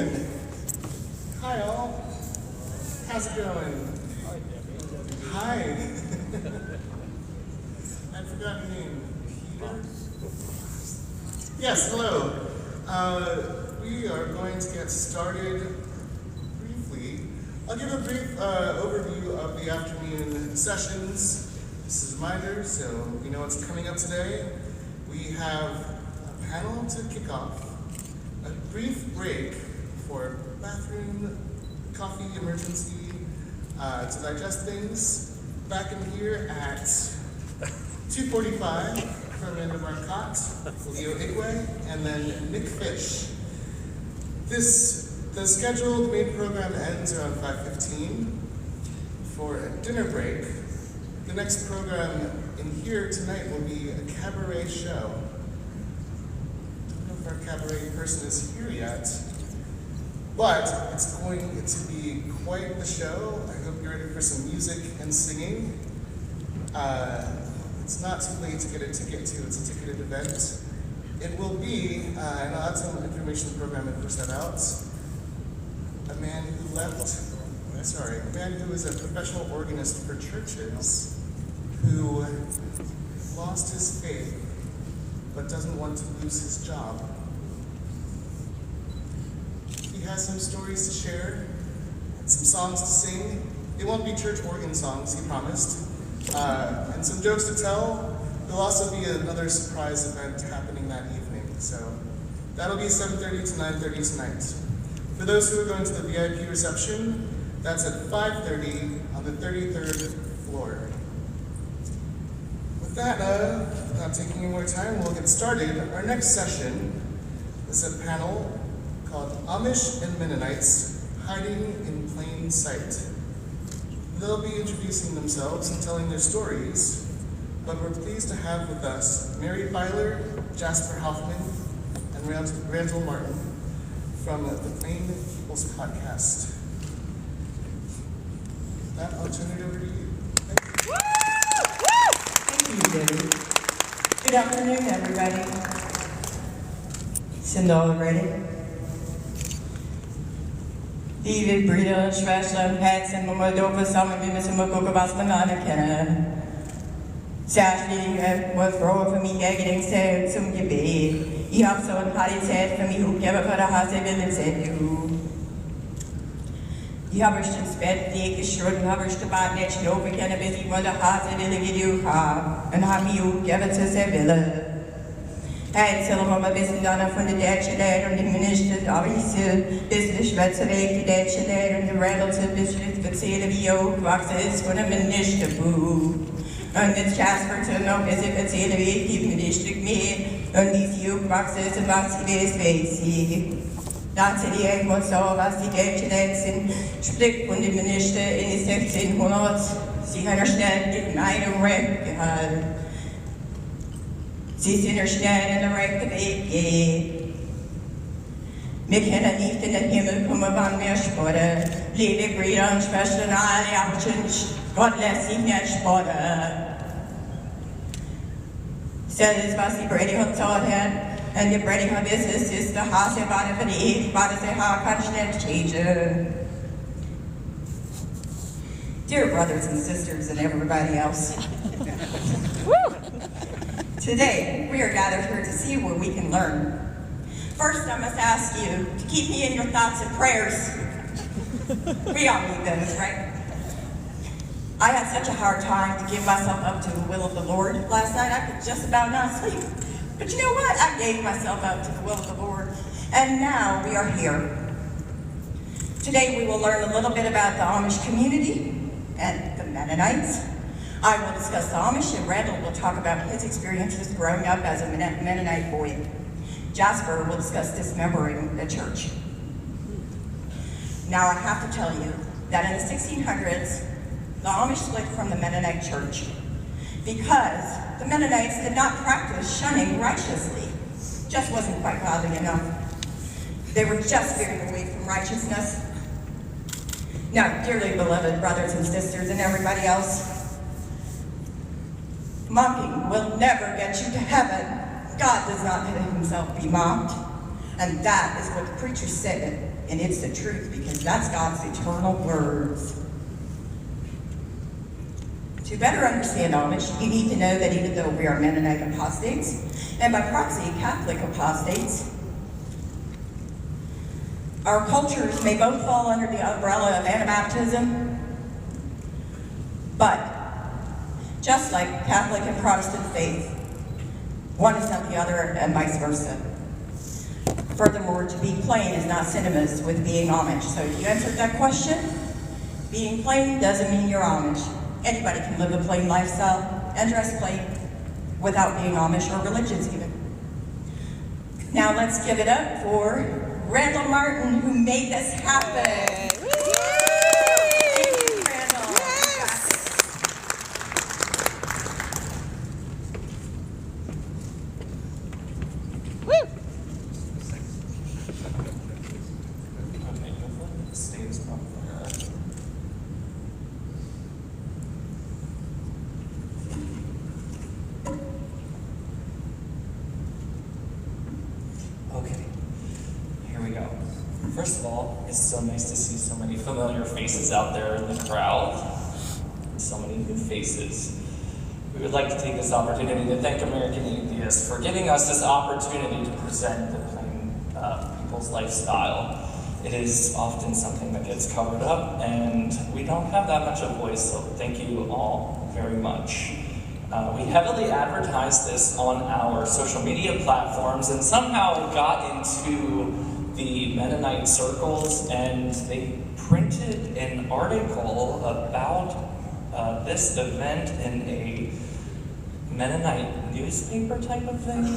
Morgan. Hi, all. How's it going? Hi. I forgot your name. Peter? Yes, hello. We are going to get started briefly. I'll give a brief overview of the afternoon sessions. Just as a reminder, so we know what's coming up today. We have a panel to kick off, a brief break for bathroom, coffee, emergency, to digest things. Back in here at 2:45 for Amanda Marcotte, Leo Igwe, and then Nick Fish. The scheduled main program ends around 5:15 for a dinner break. The next program in here tonight will be a cabaret show. Don't know if our cabaret person is here yet, but it's going to be quite the show. I hope you're ready for some music and singing. It's not too late to get a ticket to. It's a ticketed event. It will be, and I'll have some information in the program and push that out. A man who is a professional organist for churches, who lost his faith but doesn't want to lose his job. He has some stories to share and some songs to sing. They won't be church organ songs, he promised. And some jokes to tell. There'll also be another surprise event happening that evening. So that'll be 7:30 to 9:30 tonight. For those who are going to the VIP reception, that's at 5:30 on the 33rd floor. With that, without taking any more time, we'll get started. Our next session is a panel called Amish and Mennonites Hiding in Plain Sight. They'll be introducing themselves and telling their stories, but we're pleased to have with us Mary Byler, Jasper Hoffman, and Randall Martin from the Plain Peoples Podcast. With that, I'll turn it over to you. Thank you. Thank you, David. Good afternoon, everybody. Sind alle ready? Liebe Brüder, Schwestern, Herzen, und mal doof zusammen, wir müssen mal gucken, was wir anerkennen. Särskilt vår fråga för min egen stöd som gebet. Ich hab so en Qualität für mich aufgegeben, für das Hasse will ich sehen, du. Ich hab euch ins Bett gelegt, geschrien, hab euch gebadet, nicht schlafen können, bis ich mal der Hase will, wie du hab. Und hab mich aufgegeben zu sein Wille. Erzählen wir mal ein bisschen dann von der deutschen Lehre und dem Minister, aber ich soll ein bisschen schwätzen wegen der deutschen Lehre und der Rebel zu ein bisschen erzählen, wie er aufgewachsen ist von dem Ministerbuch. Und jetzt Jasper zu noch ein bisschen erzählen, wie ich die Minister gemäht und wie sie aufgewachsen ist und was sie weiß sie. Dann erzähle ich euch mal so, was die deutschen Lehre sind, spricht von den Minister in den 1600. Sie haben schnell die Meinung recht gehalten. Sie sind schnell in der rechten Weg gehen. Wir können nicht in den Himmel kommen, wann wir spotten. Liebe Brüder und Schwestern, alle Abschen, Gott lässt sich nicht spotten. Das ist, was die Prediger gesagt hat. Und die Prediger wissen, es ist der Hase, warte für die Ewig, warte der Haar kann schnell changen. Dear brothers and sisters and everybody else. Today, we are gathered here to see what we can learn. First, I must ask you to keep me in your thoughts and prayers. We all need those, right? I had such a hard time to give myself up to the will of the Lord last night. I could just about not sleep. But you know what? I gave myself up to the will of the Lord. And now we are here. Today, we will learn a little bit about the Amish community and the Mennonites. I will discuss the Amish, and Randall will talk about his experiences growing up as a Mennonite boy. Jasper will discuss dismembering the church. Now, I have to tell you that in the 1600s, the Amish split from the Mennonite church because the Mennonites did not practice shunning righteously. Just wasn't quite godly enough. They were just veering away from righteousness. Now, dearly beloved brothers and sisters and everybody else, mocking will never get you to heaven. God does not let himself be mocked. And that is what the preacher said, and it's the truth, because that's God's eternal words. To better understand Amish, you need to know that even though we are Mennonite apostates, and by proxy, Catholic apostates, our cultures may both fall under the umbrella of Anabaptism, but just like Catholic and Protestant faith, one is not the other and vice versa. Furthermore, to be plain is not synonymous with being Amish. So if you answered that question, being plain doesn't mean you're Amish. Anybody can live a plain lifestyle and dress plain without being Amish or religious even. Now let's give it up for Randall Martin, who made this happen. Thank you, Randall. Okay, here we go. First of all, it's so nice to see so many familiar faces out there in the crowd. So many new faces. We would like to take this opportunity to thank American Atheist for giving us this opportunity to present the plain people's lifestyle. It is often something that gets covered up, and we don't have that much of a voice, so thank you all very much. We heavily advertised this on our social media platforms, and somehow it got into the Mennonite circles, and they printed an article about this event in a Mennonite newspaper type of thing.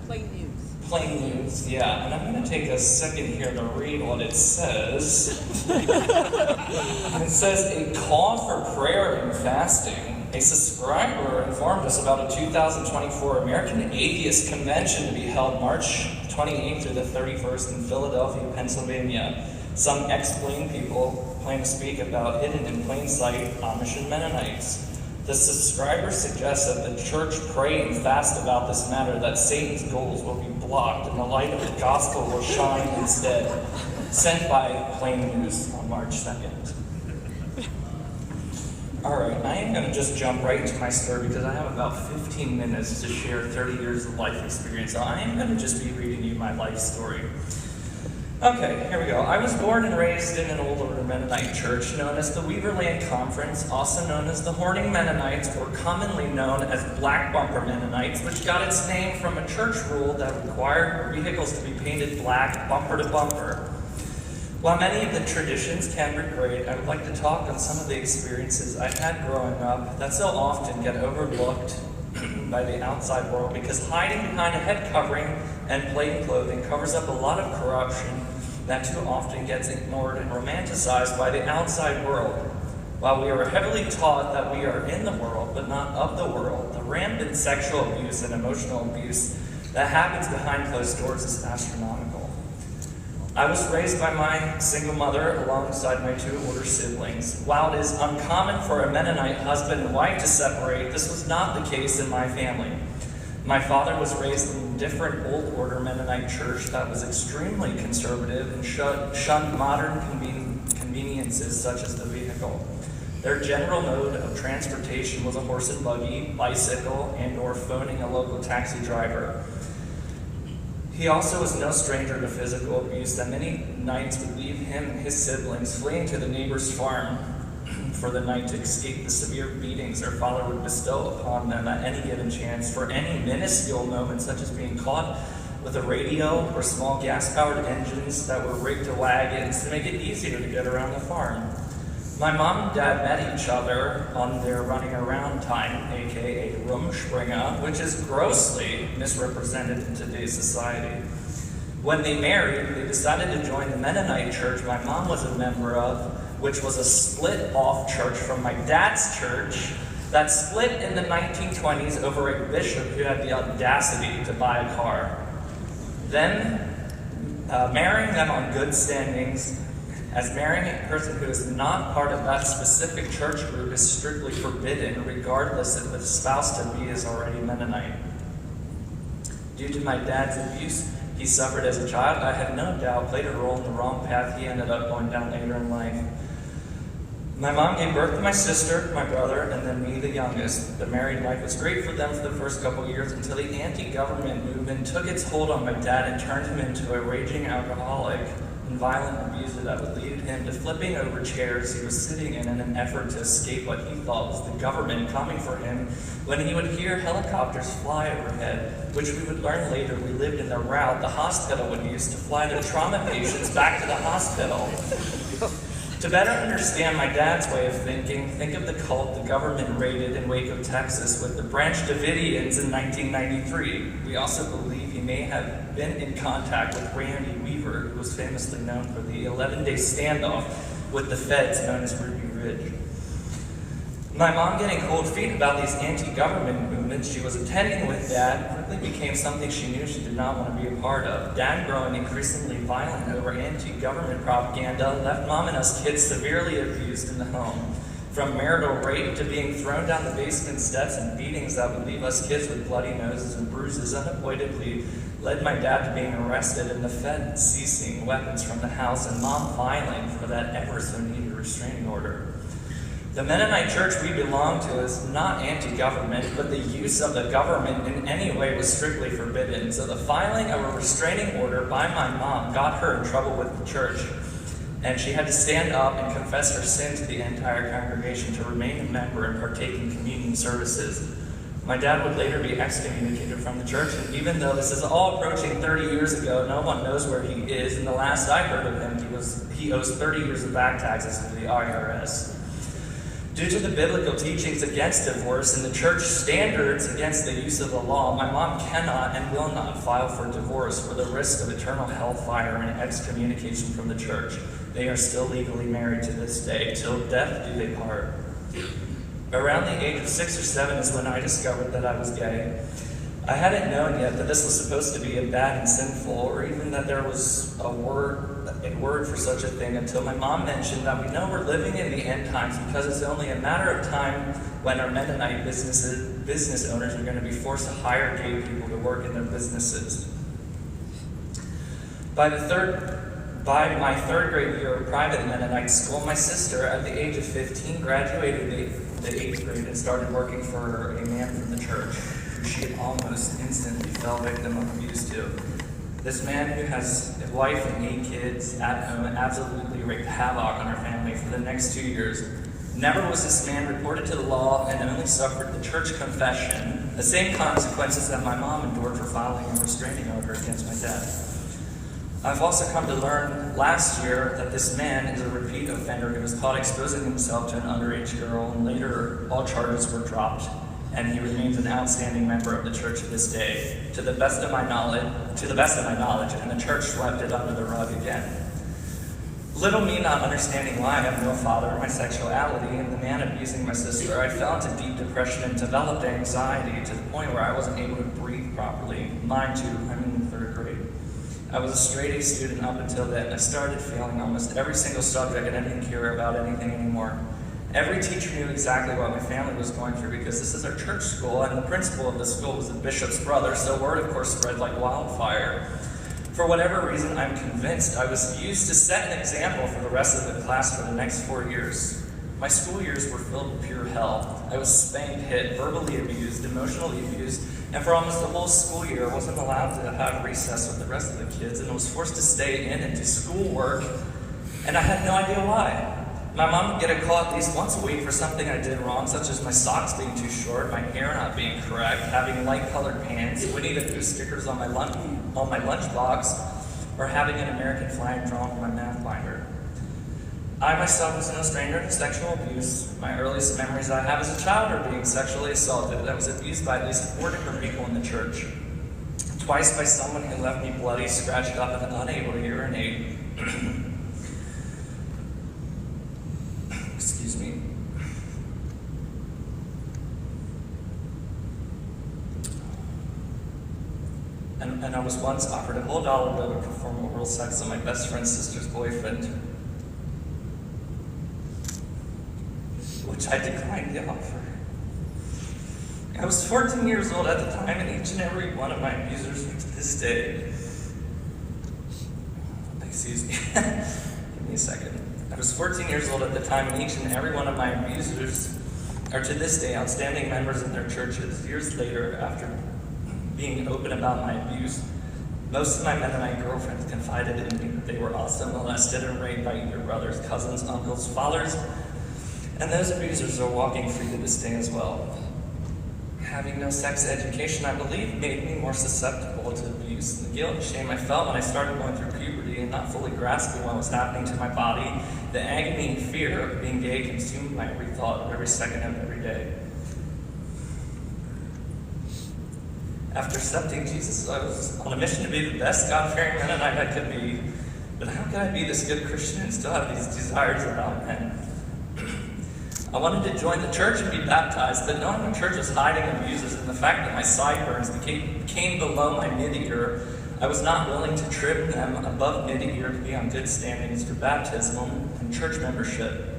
Plain news. Plain news, yeah. And I'm going to take a second here to read what it says. It says, a call for prayer and fasting. A subscriber informed us about a 2024 American Atheist Convention to be held March 28th through the 31st in Philadelphia, Pennsylvania. Some ex-Plain people plan to speak about hidden in plain sight Amish and Mennonites. The subscriber suggests that the church pray and fast about this matter, that Satan's goals will be blocked and the light of the gospel will shine instead. Sent by Plain News on March 2nd. Alright, I am going to just jump right into my story because I have about 15 minutes to share 30 years of life experience. So I am going to just be reading you my life story. Okay, here we go. I was born and raised in an old order Mennonite church known as the Weaverland Conference, also known as the Horning Mennonites, or commonly known as Black Bumper Mennonites, which got its name from a church rule that required vehicles to be painted black bumper to bumper. While many of the traditions can be great, I would like to talk on some of the experiences I had growing up that so often get overlooked by the outside world because hiding behind a head covering and plain clothing covers up a lot of corruption that too often gets ignored and romanticized by the outside world. While we are heavily taught that we are in the world but not of the world, the rampant sexual abuse and emotional abuse that happens behind closed doors is astronomical. I was raised by my single mother alongside my two older siblings. While it is uncommon for a Mennonite husband and wife to separate, this was not the case in my family. My father was raised in a different old order Mennonite church that was extremely conservative and shunned modern conveniences such as the vehicle. Their general mode of transportation was a horse and buggy, bicycle, and or phoning a local taxi driver. He also was no stranger to physical abuse, that many nights would leave him and his siblings fleeing to the neighbor's farm for the night to escape the severe beatings their father would bestow upon them at any given chance for any minuscule moment, such as being caught with a radio or small gas-powered engines that were rigged to wagons to make it easier to get around the farm. My mom and dad met each other on their running around time, aka Rumspringa, which is grossly misrepresented in today's society. When they married, they decided to join the Mennonite church my mom was a member of, which was a split-off church from my dad's church that split in the 1920s over a bishop who had the audacity to buy a car. Then, marrying them on good standings, as marrying a person who is not part of that specific church group is strictly forbidden, regardless if the spouse-to-be is already Mennonite. Due to my dad's he suffered as a child, I have no doubt played a role in the wrong path he ended up going down later in life. My mom gave birth to my sister, my brother, and then me, the youngest. The married life was great for them for the first couple years until the anti-government movement took its hold on my dad and turned him into a raging alcoholic and violent abuser that would lead him to flipping over chairs he was sitting in an effort to escape what he thought was the government coming for him when he would hear helicopters fly overhead, which we would learn later we lived in the route the hospital would use to fly their trauma patients back to the hospital. To better understand my dad's way of thinking, think of the cult the government raided in Waco, Texas with the Branch Davidians in 1993. We also believe he may have been in contact with Randy Weaver, who was famously known for the 11-day standoff with the feds known as Ruby Ridge. My mom getting cold feet about these anti-government movements she was attending with Dad quickly became something she knew she did not want to be a part of. Dad growing increasingly violent over anti-government propaganda left Mom and us kids severely abused in the home. From marital rape to being thrown down the basement steps and beatings that would leave us kids with bloody noses and bruises unavoidably led my dad to being arrested and the Fed seizing weapons from the house and Mom filing for that ever so needed restraining order. The Mennonite church we belong to is not anti-government, but the use of the government in any way was strictly forbidden. So the filing of a restraining order by my mom got her in trouble with the church. And she had to stand up and confess her sin to the entire congregation to remain a member and partake in communion services. My dad would later be excommunicated from the church, and even though this is all approaching 30 years ago, no one knows where he is, and the last I heard of him, he owes 30 years of back taxes to the IRS. Due to the biblical teachings against divorce and the church standards against the use of the law, my mom cannot and will not file for divorce for the risk of eternal hellfire and excommunication from the church. They are still legally married to this day. Till death do they part. Around the age of 6 or 7 is when I discovered that I was gay. I hadn't known yet that this was supposed to be a bad and sinful, or even that there was a word for such a thing, until my mom mentioned that we know we're living in the end times because it's only a matter of time when our Mennonite business owners are going to be forced to hire gay people to work in their businesses. By my third grade year of private Mennonite school, my sister, at the age of 15, graduated the 8th grade and started working for a man from the church, who she had almost instantly fell victim of abuse to. This man, who has a wife and 8 kids at home, absolutely wreaked havoc on our family for the next 2 years. Never was this man reported to the law and only suffered the church confession, the same consequences that my mom endured for filing a restraining order against my dad. I've also come to learn last year that this man is a repeat offender who was caught exposing himself to an underage girl, and later all charges were dropped, and he remains an outstanding member of the church to this day, to the best of my knowledge, and the church swept it under the rug again. Little me not understanding why I have no father in my sexuality, and the man abusing my sister, I fell into deep depression and developed anxiety to the point where I wasn't able to breathe properly. Mind you, I'm in the 3rd grade. I was a straight A student up until then. I started failing almost every single subject and I didn't care about anything anymore. Every teacher knew exactly what my family was going through because this is our church school, and the principal of the school was the bishop's brother, so word of course spread like wildfire. For whatever reason, I'm convinced I was used to set an example for the rest of the class for the next 4 years. My school years were filled with pure hell. I was spanked, hit, verbally abused, emotionally abused, and for almost the whole school year, I wasn't allowed to have recess with the rest of the kids, and was forced to stay in and do schoolwork, and I had no idea why. My mom would get a call at least once a week for something I did wrong, such as my socks being too short, my hair not being correct, having light-colored pants, Winnie the Pooh stickers on my lunchbox, or having an American flag drawn on my math binder. I myself was no stranger to sexual abuse. My earliest memories I have as a child are being sexually assaulted. I was abused by at least 4 different people in the church. Twice by someone who left me bloody, scratched up, and unable to urinate. Excuse me. And I was once offered a whole $1 bill to perform oral sex on my best friend's sister's boyfriend, which I declined the offer. I was 14 years old at the time, and each and every one of my abusers to this day Excuse me. Give me a second. I was 14 years old at the time, and each and every one of my abusers are to this day outstanding members in their churches. Years later, after being open about my abuse, most of my Mennonite girlfriends confided in me that they were also molested and raped by either brothers, cousins, uncles, fathers, and those abusers are walking free to this day as well. Having no sex education, I believe, made me more susceptible to abuse. The guilt and shame I felt when I started going through puberty and not fully grasping what was happening to my body, the agony and fear of being gay consumed my every thought of every second of every day. After accepting Jesus, I was on a mission to be the best God-fearing Mennonite I could be. But how could I be this good Christian and still have these desires about men? I wanted to join the church and be baptized, but knowing the church was hiding abusers and the fact that my sideburns became below my mid-ear, I was not willing to trim them above mid-ear to be on good standings for baptism and church membership.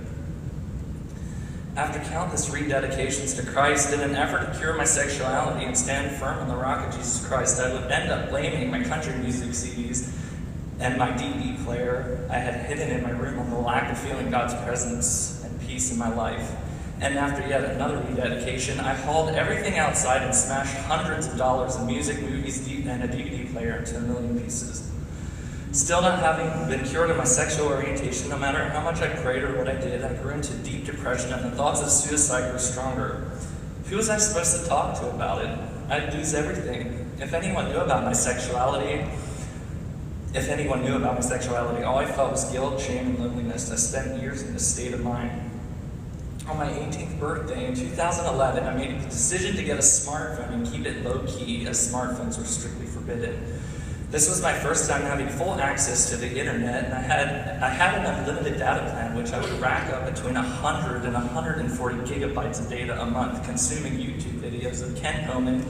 After countless rededications to Christ in an effort to cure my sexuality and stand firm on the rock of Jesus Christ, I would end up blaming my country music CDs and my DVD player I had hidden in my room on the lack of feeling God's presence and peace in my life. And after yet another rededication, I hauled everything outside and smashed hundreds of dollars in music, movies, and a DVD player into a million pieces. Still not having been cured of my sexual orientation, no matter how much I prayed or what I did, I grew into deep depression and the thoughts of suicide grew stronger. Who was I supposed to talk to about it? I'd lose everything. If anyone knew about my sexuality, all I felt was guilt, shame, and loneliness. I spent years in this state of mind. On my 18th birthday in 2011, I made the decision to get a smartphone and keep it low-key, as smartphones were strictly forbidden. This was my first time having full access to the internet, and I had an unlimited data plan, which I would rack up between 100 and 140 gigabytes of data a month, consuming YouTube videos of Ken Hovind,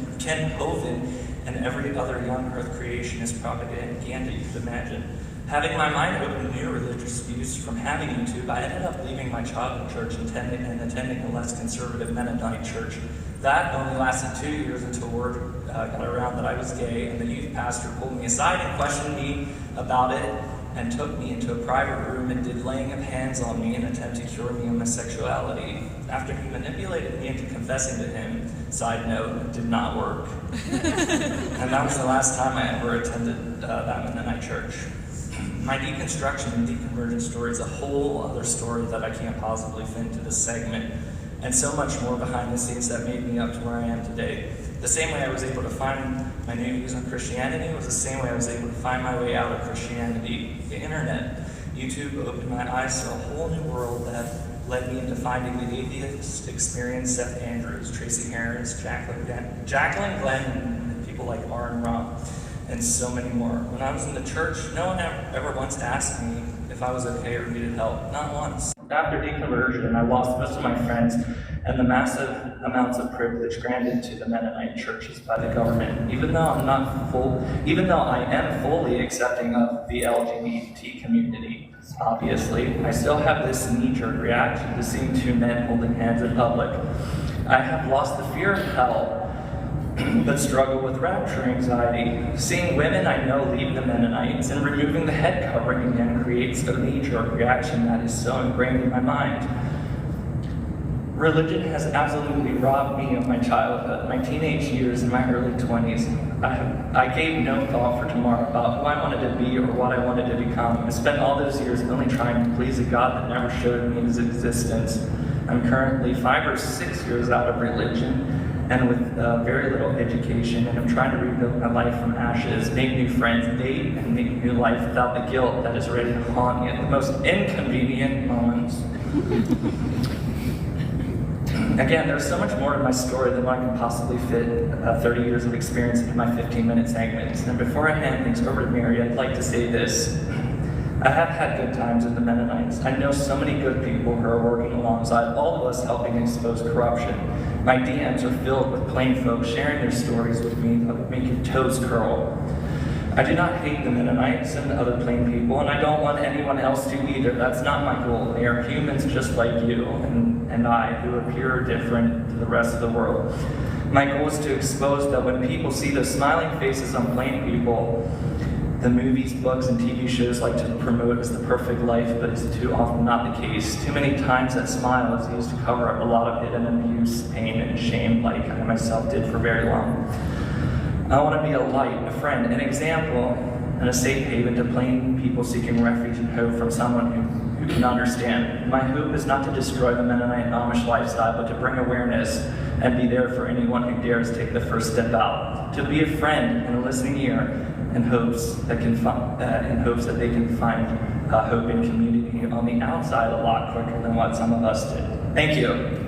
and every other young earth creationist propaganda you could imagine. Having my mind open to new religious views from having YouTube, I ended up leaving my childhood church and attending a less conservative Mennonite church. That only lasted 2 years until word got around that I was gay, and the youth pastor pulled me aside and questioned me about it and took me into a private room and did laying of hands on me in an attempt to cure me of my sexuality. After he manipulated me into confessing to him, side note, it did not work. And that was the last time I ever attended that Mennonite church. My deconstruction and deconversion story is a whole other story that I can't possibly fit into this segment, and so much more behind the scenes that made me up to where I am today. The same way I was able to find my new views on Christianity was the same way I was able to find my way out of Christianity. The internet, YouTube opened my eyes to a whole new world that led me into finding the atheist experience, Seth Andrews, Tracy Harris, Jacqueline Glenn, and people like Aaron Robb, and so many more. When I was in the church, no one ever once asked me if I was okay or needed help, not once. After deconversion, I lost most of my friends and the massive amounts of privilege granted to the Mennonite churches by the government. Even though I am fully accepting of the LGBT community, obviously, I still have this knee-jerk reaction to seeing two men holding hands in public. I have lost the fear of hell, but struggle with rapture anxiety. Seeing women I know leave the Mennonites and removing the head covering again creates a knee-jerk reaction that is so ingrained in my mind. Religion has absolutely robbed me of my childhood, my teenage years, and my early 20s. I gave no thought for tomorrow about who I wanted to be or what I wanted to become. I spent all those years only trying to please a God that never showed me his existence. I'm currently 5 or 6 years out of religion and with very little education, and I'm trying to rebuild my life from ashes, make new friends, date, and make a new life without the guilt that is ready to haunt me at the most inconvenient moments. Again, there's so much more to my story than what I can possibly fit 30 years of experience into my 15-minute segments. And before I hand things over to Mary, I'd like to say this. I have had good times with the Mennonites. I know so many good people who are working alongside all of us helping expose corruption. My DMs are filled with plain folks sharing their stories with me that would make your toes curl. I do not hate the Mennonites and other plain people, and I don't want anyone else to either. That's not my goal. They are humans just like you and I, who appear different to the rest of the world. My goal is to expose that when people see those smiling faces on plain people, the movies, books, and TV shows like to promote as the perfect life, but is too often not the case. Too many times that smile is used to cover up a lot of hidden abuse, pain, and shame, like I myself did for very long. I want to be a light, a friend, an example, and a safe haven to plain people seeking refuge and hope from someone who can understand. My hope is not to destroy the Mennonite Amish lifestyle, but to bring awareness and be there for anyone who dares take the first step out. To be a friend and a listening ear in hopes that they can find hope in community on the outside a lot quicker than what some of us did. Thank you.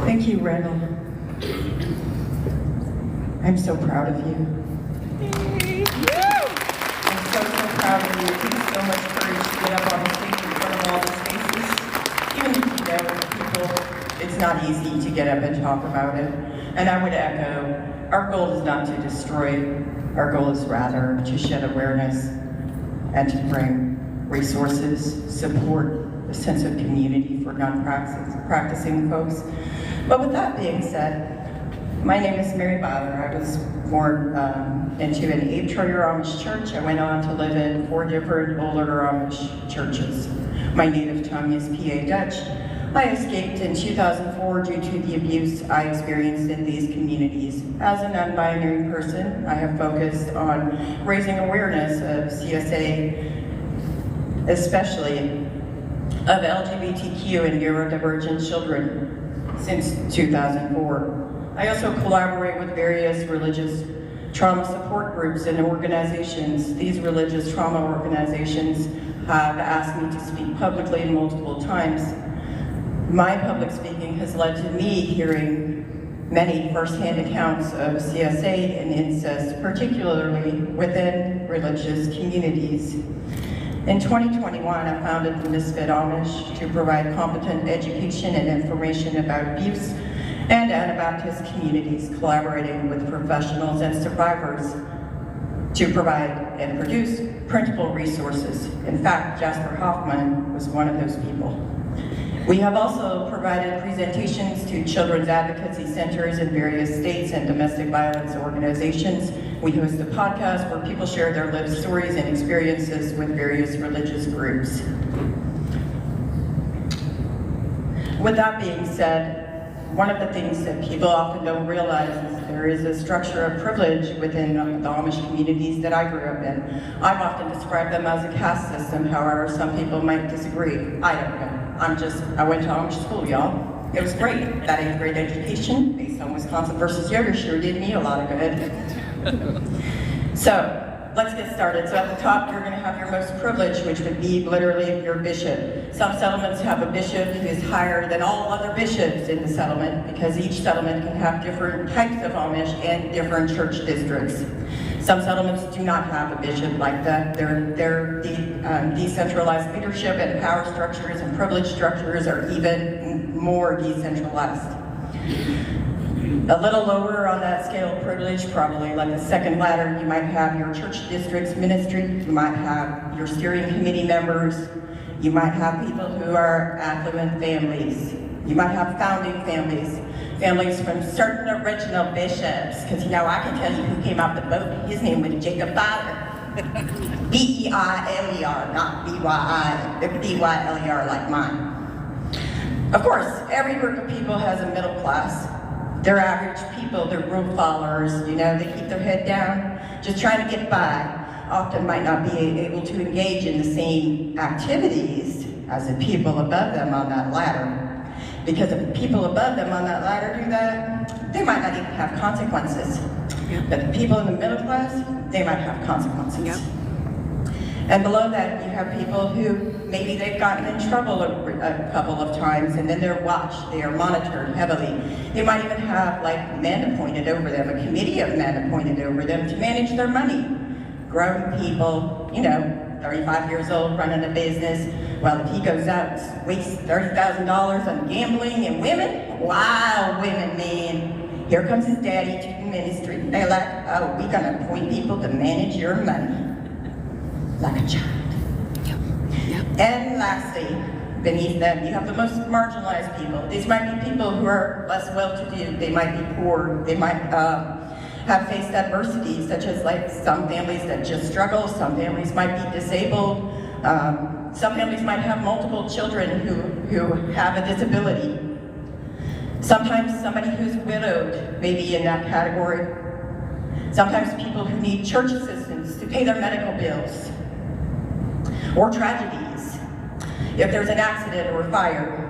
Thank you, Randall. I'm so proud of you. I'm so proud of you. It takes so much courage to get up on the stage in front of all these faces. Even if you know people, it's not easy to get up and talk about it. And I would echo, our goal is not to destroy. Our goal is rather to shed awareness and to bring resources, support, a sense of community for non-practicing folks. But with that being said, my name is Mary Byler. I was born into an 8-charter Amish church. I went on to live in 4 different older Amish churches. My native tongue is PA Dutch. I escaped in 2004 due to the abuse I experienced in these communities. As a non-binary person, I have focused on raising awareness of CSA, especially of LGBTQ and neurodivergent children since 2004. I also collaborate with various religious trauma support groups and organizations. These religious trauma organizations have asked me to speak publicly multiple times. My public speaking has led to me hearing many firsthand accounts of CSA and incest, particularly within religious communities. In 2021, I founded the Misfit Amish to provide competent education and information about abuse and Anabaptist communities, collaborating with professionals and survivors to provide and produce printable resources. In fact, Jasper Hoffman was one of those people. We have also provided presentations to children's advocacy centers in various states and domestic violence organizations. We host a podcast where people share their lived stories and experiences with various religious groups. With that being said, one of the things that people often don't realize is there is a structure of privilege within the Amish communities that I grew up in. I've often described them as a caste system, however, some people might disagree. I don't know. I went to Amish school, y'all. It was great. That 8th grade education, based on Wisconsin versus Yoder, sure did me a lot of good. So, let's get started. So at the top, you're gonna have your most privilege, which would be literally your bishop. Some settlements have a bishop who is higher than all other bishops in the settlement because each settlement can have different types of Amish and different church districts. Some settlements do not have a bishop like that. Their decentralized leadership and power structures and privilege structures are even more decentralized. A little lower on that scale of privilege, probably like the second ladder, you might have your church district's ministry, you might have your steering committee members, you might have people who are affluent families, you might have founding families from certain original bishops, because you know, I can tell you who came out the boat. His name was Jacob Byler. B-E-I-L-E-R, not B-Y-L-E-R like mine. Of course, every group of people has a middle class. They're average people, they're rule followers, you know, they keep their head down, just trying to get by. Often might not be able to engage in the same activities as the people above them on that ladder. Because if the people above them on that ladder do that, they might not even have consequences. Yep. But the people in the middle class, they might have consequences. Yep. And below that, you have people who maybe they've gotten in trouble a couple of times and then they're watched, they are monitored heavily. They might even have like men appointed over them, a committee of men appointed over them to manage their money. Grown people, you know, 35 years old, running a business. Well, if he goes out and wastes $30,000 on gambling and women, wow, women, man. Here comes his daddy to the ministry. They're like, oh, we're gonna appoint people to manage your money. Like a child. And lastly, beneath them, you have the most marginalized people. These might be people who are less well-to-do. They might be poor. They might have faced adversity, such as like some families that just struggle. Some families might be disabled. Some families might have multiple children who have a disability. Sometimes somebody who's widowed may be in that category. Sometimes people who need church assistance to pay their medical bills, or tragedies, if there's an accident or fire.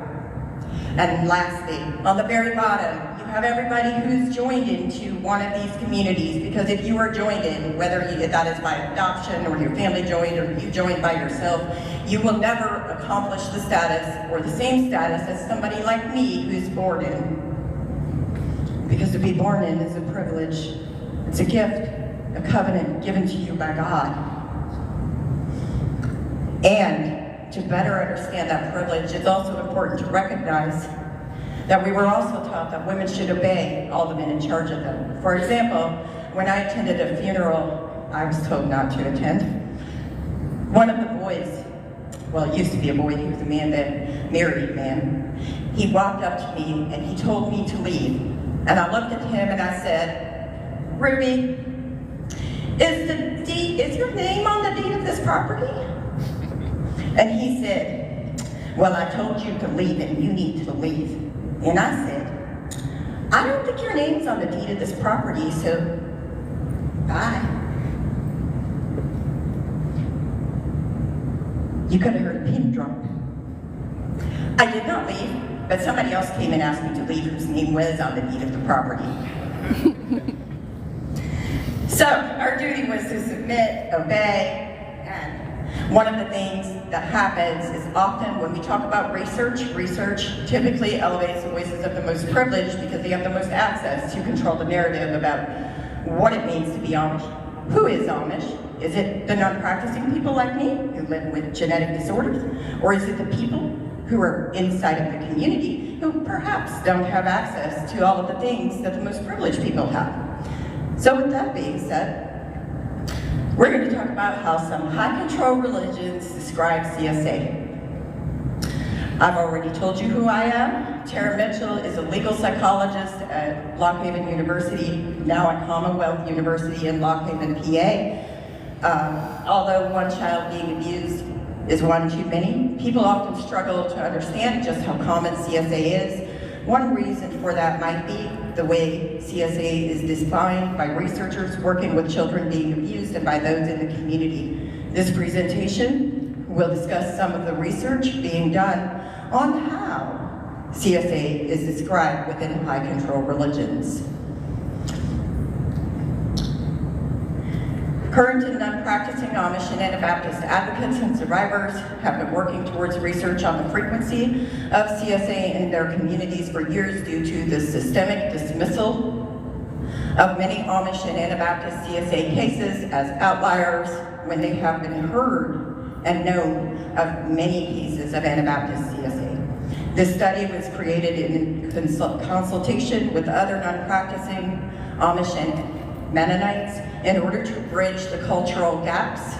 And lastly, on the very bottom, you have everybody who's joined into one of these communities, because if you are joined in, whether that is by adoption or your family joined or you joined by yourself, you will never accomplish the status or the same status as somebody like me who's born in. Because to be born in is a privilege. It's a gift, a covenant given to you by God. And to better understand that privilege, it's also important to recognize that we were also taught that women should obey all the men in charge of them. For example, when I attended a funeral, I was told not to attend. One of the boys, well, it used to be a boy, he was a man then, married man, he walked up to me and he told me to leave. And I looked at him and I said, Ruby, is your name on the deed of this property? And he said, well, I told you to leave and you need to leave. And I said, I don't think your name's on the deed of this property, so bye. You could have heard a pin drop. I did not leave, but somebody else came and asked me to leave whose name was on the deed of the property. So our duty was to submit, obey, and one of the things that happens is often when we talk about research typically elevates the voices of the most privileged because they have the most access to control the narrative about what it means to be Amish. Who is Amish? Is it the non-practicing people like me who live with genetic disorders? Or is it the people who are inside of the community who perhaps don't have access to all of the things that the most privileged people have? So with that being said, we're going to talk about how some high-control religions describe CSA. I've already told you who I am. Tara Mitchell is a legal psychologist at Lock Haven University, now at Commonwealth University in Lock Haven, PA. Although one child being abused is one too many, people often struggle to understand just how common CSA is. One reason for that might be the way CSA is defined by researchers working with children being abused and by those in the community. This presentation will discuss some of the research being done on how CSA is described within high-control religions. Current and non-practicing Amish and Anabaptist advocates and survivors have been working towards research on the frequency of CSA in their communities for years due to the systemic dismissal of many Amish and Anabaptist CSA cases as outliers when they have been heard and known of many cases of Anabaptist CSA. This study was created in consultation with other non-practicing Amish and Mennonites in order to bridge the cultural gaps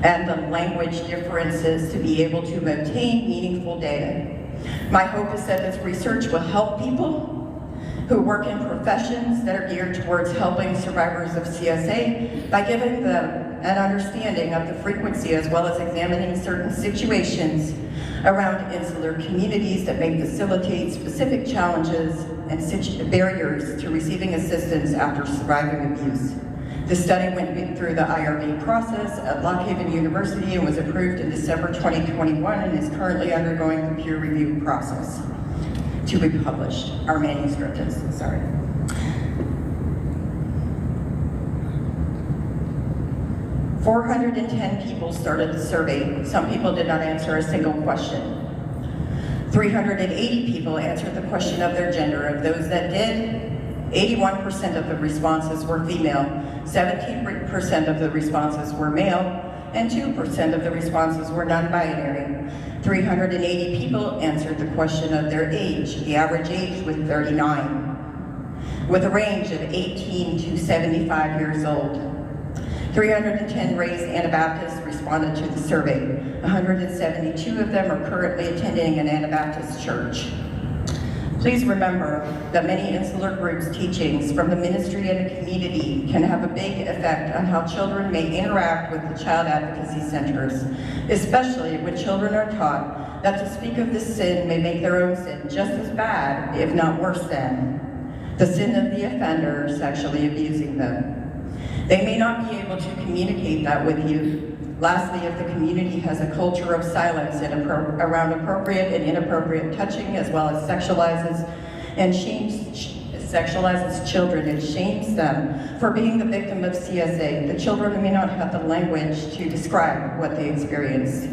and the language differences to be able to obtain meaningful data. My hope is that this research will help people who work in professions that are geared towards helping survivors of CSA by giving them an understanding of the frequency as well as examining certain situations around insular communities that may facilitate specific challenges and barriers to receiving assistance after surviving abuse. The study went through the IRB process at Lock Haven University and was approved in December 2021 and is currently undergoing the peer review process to be published. Our manuscript is, sorry. "410 people started the survey. Some people did not answer a single question. 380 people answered the question of their gender. Of those that did, 81% of the responses were female, 17% of the responses were male, and 2% of the responses were non-binary. 380 people answered the question of their age. The average age was 39, with a range of 18 to 75 years old. 310 raised Anabaptists responded to the survey. 172 of them are currently attending an Anabaptist church. Please remember that many insular groups' teachings from the ministry and the community can have a big effect on how children may interact with the child advocacy centers, especially when children are taught that to speak of this sin may make their own sin just as bad, if not worse than, the sin of the offender sexually abusing them. They may not be able to communicate that with you. Lastly, if the community has a culture of silence around appropriate and inappropriate touching, as well as sexualizes children and shames them for being the victim of CSA, the children may not have the language to describe what they experienced.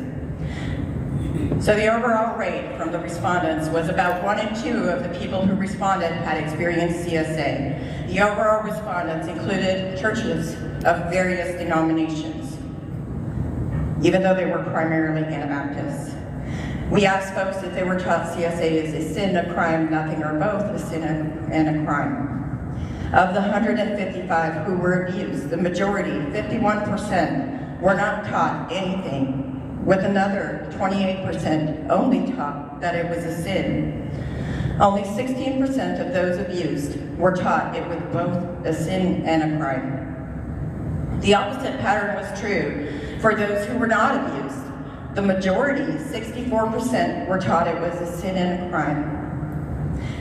So the overall rate from the respondents was about 1 in 2 of the people who responded had experienced CSA. The overall respondents included churches of various denominations, even though they were primarily Anabaptists. We asked folks if they were taught CSA is a sin, a crime, nothing, or both, a sin and a crime. Of the 155 who were abused, the majority, 51%, were not taught anything, with another 28% only taught that it was a sin. Only 16% of those abused were taught it was both a sin and a crime. The opposite pattern was true for those who were not abused. The majority, 64%, were taught it was a sin and a crime.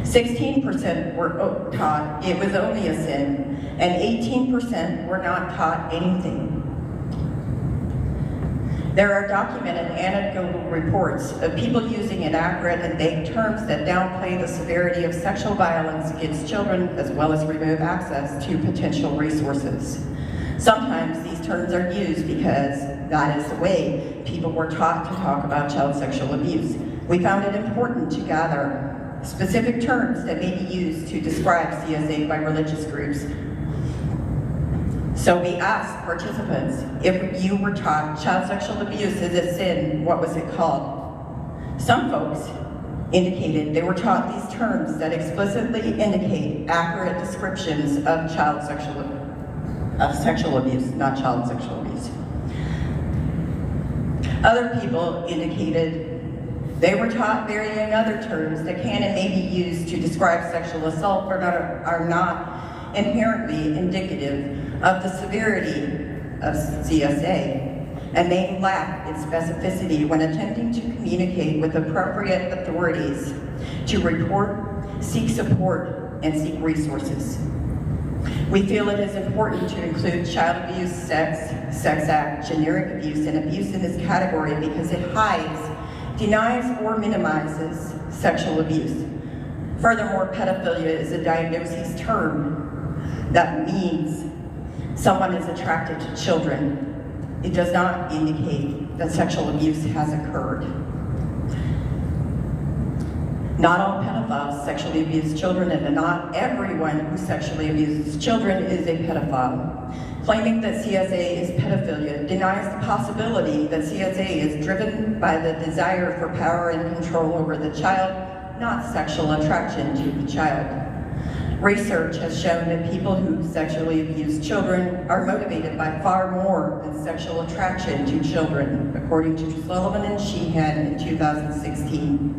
16% were taught it was only a sin, and 18% were not taught anything. There are documented anecdotal reports of people using inaccurate and vague terms that downplay the severity of sexual violence against children, as well as remove access to potential resources. Sometimes these terms are used because that is the way people were taught to talk about child sexual abuse. We found it important to gather specific terms that may be used to describe CSA by religious groups. So we asked participants, if you were taught child sexual abuse is a sin, what was it called? Some folks indicated they were taught these terms that explicitly indicate accurate descriptions of sexual abuse, not child sexual abuse. Other people indicated they were taught varying other terms that can and may be used to describe sexual assault but are not inherently indicative of the severity of CSA, and may lack in specificity when attempting to communicate with appropriate authorities to report, seek support, and seek resources. We feel it is important to include child abuse, sex act, generic abuse, and abuse in this category because it hides, denies, or minimizes sexual abuse. Furthermore, pedophilia is a diagnosis term that means someone is attracted to children. It does not indicate that sexual abuse has occurred. Not all pedophiles sexually abuse children, and not everyone who sexually abuses children is a pedophile. Claiming that CSA is pedophilia denies the possibility that CSA is driven by the desire for power and control over the child, not sexual attraction to the child. Research has shown that people who sexually abuse children are motivated by far more than sexual attraction to children, according to Sullivan and Sheehan in 2016.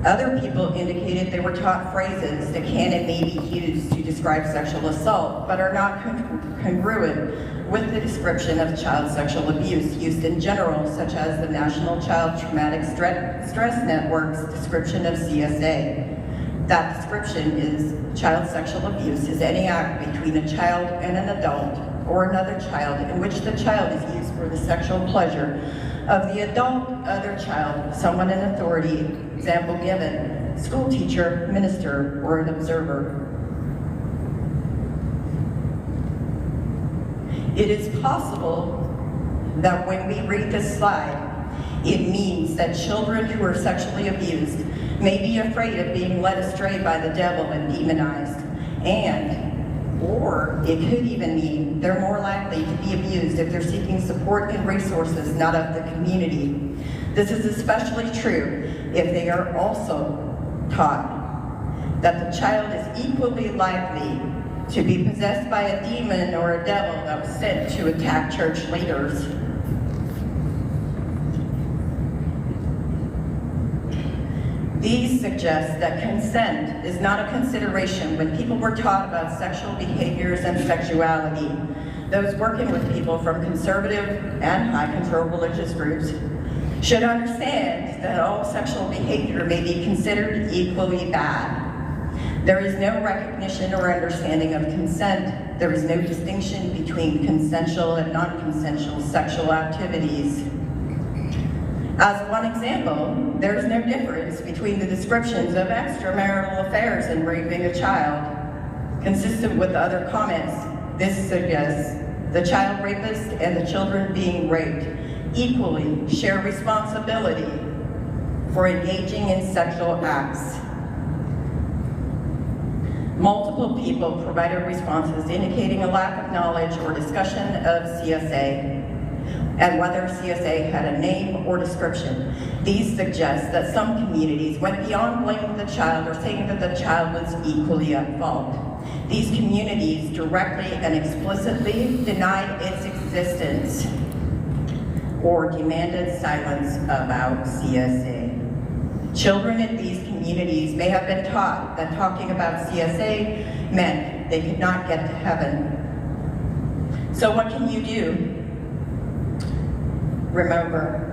Other people indicated they were taught phrases that can and may be used to describe sexual assault, but are not congruent with the description of child sexual abuse used in general, such as the National Child Traumatic Stress Network's description of CSA. That description is child sexual abuse is any act between a child and an adult or another child in which the child is used for the sexual pleasure of the adult, other child, someone in authority, example given, school teacher, minister, or an observer. It is possible that when we read this slide, it means that children who are sexually abused may be afraid of being led astray by the devil and demonized, or it could even mean they're more likely to be abused if they're seeking support and resources not of the community. This is especially true if they are also taught that the child is equally likely to be possessed by a demon or a devil that was sent to attack church leaders. These suggest that consent is not a consideration when people were taught about sexual behaviors and sexuality. Those working with people from conservative and high control religious groups should understand that all sexual behavior may be considered equally bad. There is no recognition or understanding of consent. There is no distinction between consensual and non-consensual sexual activities. As one example, there is no difference between the descriptions of extramarital affairs and raping a child. Consistent with other comments, this suggests the child rapist and the children being raped equally share responsibility for engaging in sexual acts. Multiple people provided responses indicating a lack of knowledge or discussion of CSA and whether CSA had a name or description. These suggest that some communities went beyond blaming the child or saying that the child was equally at fault. These communities directly and explicitly denied its existence or demanded silence about CSA. Children in these communities may have been taught that talking about CSA meant they could not get to heaven. So what can you do? Remember,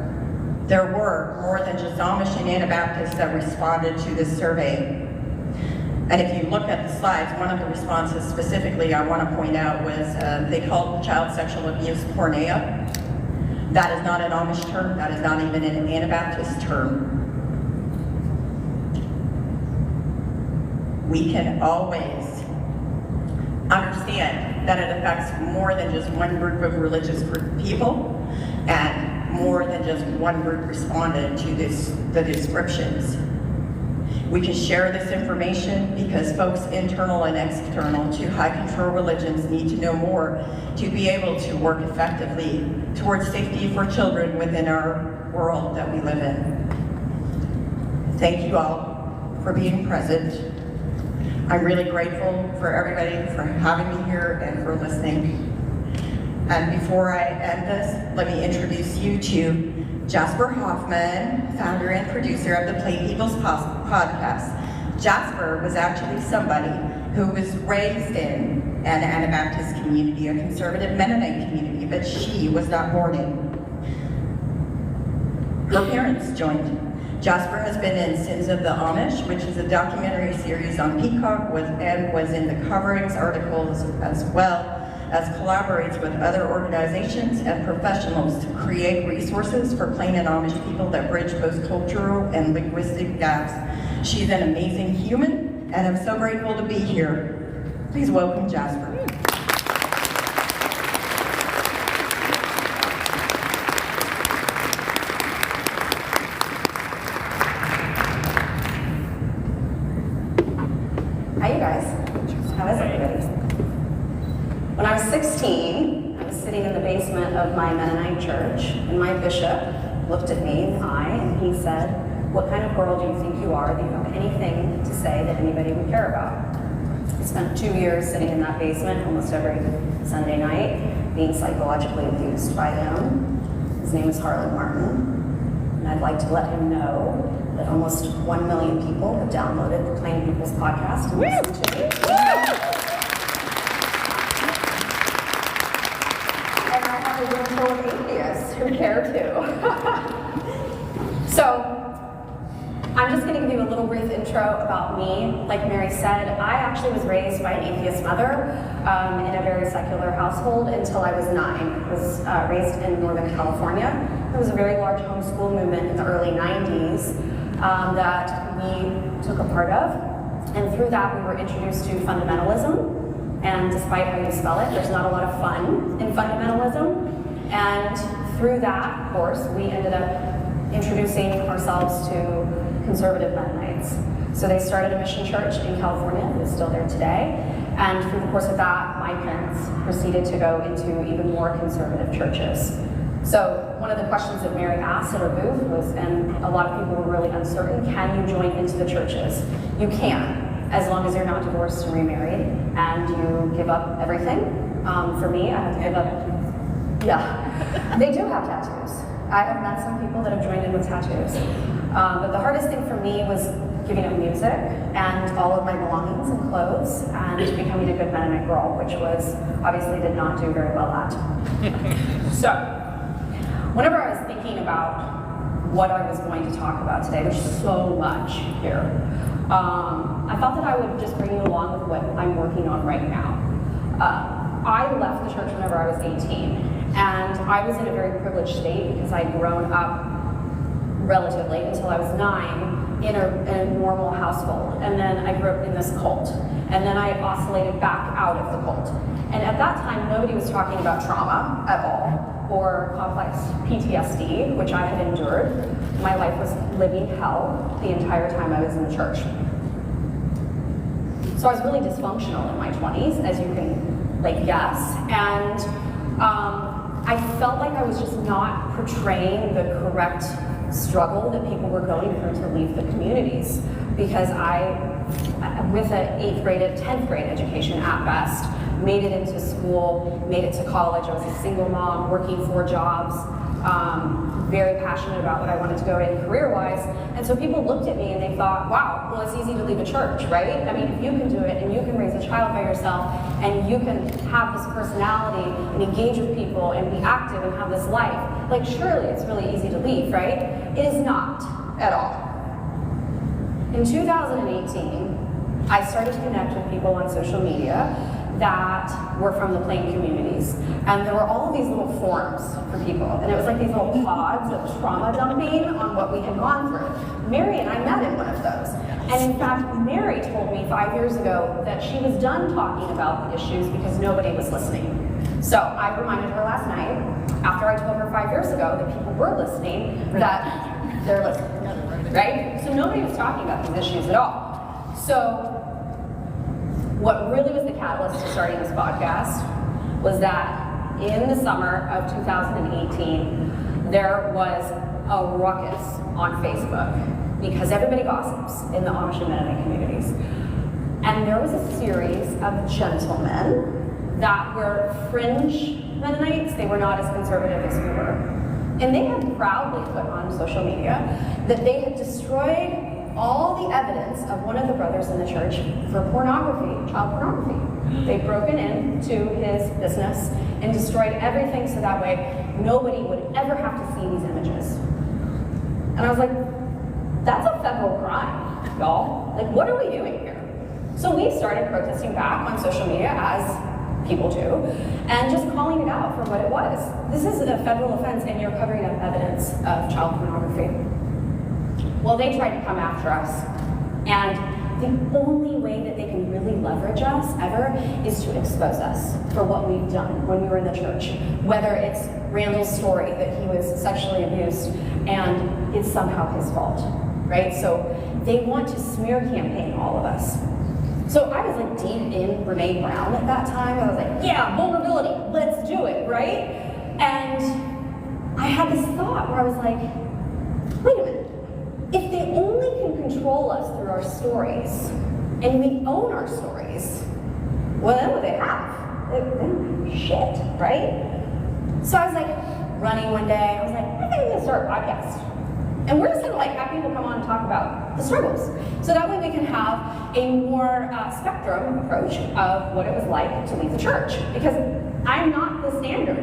there were more than just Amish and Anabaptists that responded to this survey. And if you look at the slides, one of the responses specifically I want to point out was they called child sexual abuse porneia. That is not an Amish term, that is not even an Anabaptist term. We can always understand that it affects more than just one group of religious people, and more than just one group responded to the descriptions. We can share this information because folks internal and external to high control religions need to know more to be able to work effectively towards safety for children within our world that we live in. Thank you all for being present. I'm really grateful for everybody for having me here and for listening. And before I end this, let me introduce you to Jasper Hoffman, founder and producer of the Plain People's podcast. Jasper was actually somebody who was raised in an Anabaptist community, a conservative Mennonite community, but she was not born in. Her parents joined. Jasper has been in Sins of the Amish, which is a documentary series on Peacock, and was in the coverings articles as well as collaborates with other organizations and professionals to create resources for Plain and Amish people that bridge both cultural and linguistic gaps. She's an amazing human, and I'm so grateful to be here. Please welcome Jasper. Hi, you guys. How is everybody? When I was 16, I was sitting in the basement of my Mennonite church, and my bishop looked at me in the eye and he said, "What kind of girl do you think you are that you have anything to say that anybody would care about?" I spent 2 years sitting in that basement almost every Sunday night, being psychologically abused by him. His name is Harlan Martin, and I'd like to let him know that almost 1 million people have downloaded the Plain People's podcast and listened to it. And I have a room full of atheists who care too. So, I'm just going to give you a little brief intro about me. Like Mary said, I actually was raised by an atheist mother in a very secular household until I was 9. I was raised in Northern California. There was a very large homeschool movement in the early 90s that we took a part of. And through that, we were introduced to fundamentalism. And despite how you spell it, there's not a lot of fun in fundamentalism. And through that, of course, we ended up introducing ourselves to conservative Mennonites. So they started a mission church in California that is still there today. And through the course of that, my parents proceeded to go into even more conservative churches. So one of the questions that Mary asked at her booth was, and a lot of people were really uncertain, can you join into the churches? You can. as long as you're not divorced and remarried and you give up everything. For me, I had to give up. Yeah, they do have tattoos. I have met some people that have joined in with tattoos. But the hardest thing for me was giving up music and all of my belongings and clothes and becoming a good Mennonite girl, which was obviously did not do very well at. So, whenever I was thinking about what I was going to talk about today, there's so much here. I thought that I would just bring you along with what I'm working on right now. I left the church whenever I was 18, and I was in a very privileged state because I'd grown up relatively until I was 9 in a normal household, and then I grew up in this cult, and then I oscillated back out of the cult. And at that time, nobody was talking about trauma at all, or complex PTSD, which I had endured. My life was living hell the entire time I was in the church. So I was really dysfunctional in my 20s, as you can guess, and I felt like I was just not portraying the correct struggle that people were going through to leave the communities, because I, with an 8th grade and 10th grade education at best, made it into school, made it to college. I was a single mom, working 4 jobs, very passionate about what I wanted to go in career-wise. And so people looked at me and they thought, wow, well, it's easy to leave a church, right? I mean, if you can do it and you can raise a child by yourself and you can have this personality and engage with people and be active and have this life, like surely it's really easy to leave, right? It is not at all. In 2018, I started to connect with people on social media that were from the Plain communities. And there were all of these little forums for people. And it was like these little pods of trauma dumping on what we had gone through. Mary and I met in one of those. And in fact, Mary told me 5 years ago that she was done talking about the issues because nobody was listening. So I reminded her last night, after I told her 5 years ago that people were listening, that they're listening, right? So nobody was talking about these issues at all. So what really was the catalyst to starting this podcast was that in the summer of 2018, there was a ruckus on Facebook because everybody gossips in the Amish and Mennonite communities. And there was a series of gentlemen that were fringe Mennonites. They were not as conservative as we were. And they had proudly put on social media that they had destroyed all the evidence of one of the brothers in the church for pornography, child pornography. They'd broken into his business and destroyed everything so that way nobody would ever have to see these images. And I was like, that's a federal crime, y'all. Like, what are we doing here? So we started protesting back on social media, as people do, and just calling it out for what it was. This is a federal offense and you're covering up evidence of child pornography. Well, they tried to come after us, and the only way that they can really leverage us ever is to expose us for what we've done when we were in the church. Whether it's Randall's story that he was sexually abused and it's somehow his fault, right? So they want to smear campaign all of us. So I was like deep in Brene Brown at that time. I was like, yeah, vulnerability, let's do it, right? And I had this thought where I was like, wait a minute. If they only can control us through our stories, and we own our stories, well, then what they have? They're shit, right? So I was like running one day, I was like, I think I'm gonna start a podcast. And we're just gonna have people come on and talk about the struggles. So that way we can have a more spectrum approach of what it was like to leave the church, because I'm not the standard.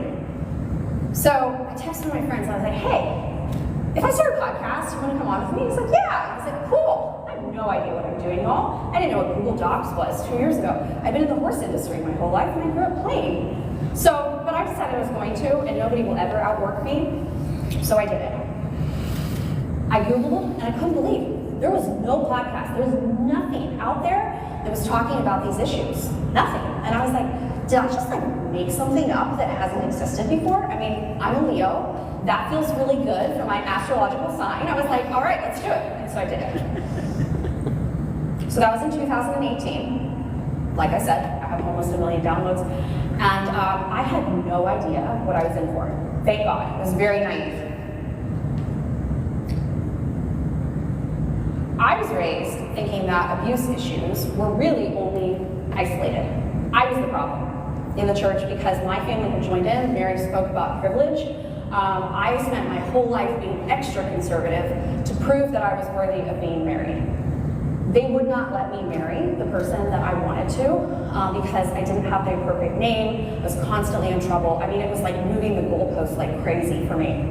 So I texted my friends, I was like, hey, if I start a podcast, you want to come on with me? He's like, yeah. I was like, cool. I have no idea what I'm doing, y'all. I didn't know what Google Docs was 2 years ago. I've been in the horse industry my whole life, and I grew up Plain. So, but I decided I was going to, and nobody will ever outwork me. So I did it. I Googled, and I couldn't believe it. There was no podcast. There was nothing out there that was talking about these issues. Nothing. And I was like, did I just make something up that hasn't existed before? I mean, I'm a Leo. That feels really good for my astrological sign. I was like, all right, let's do it. And so I did it. So that was in 2018. Like I said, I have almost 1 million downloads. And I had no idea what I was in for. Thank God. I was very naive. I was raised thinking that abuse issues were really only isolated. I was the problem in the church because my family had joined in. Mary spoke about privilege. I spent my whole life being extra conservative to prove that I was worthy of being married. They would not let me marry the person that I wanted to because I didn't have the appropriate name. I was constantly in trouble. I mean, it was like moving the goalposts like crazy for me.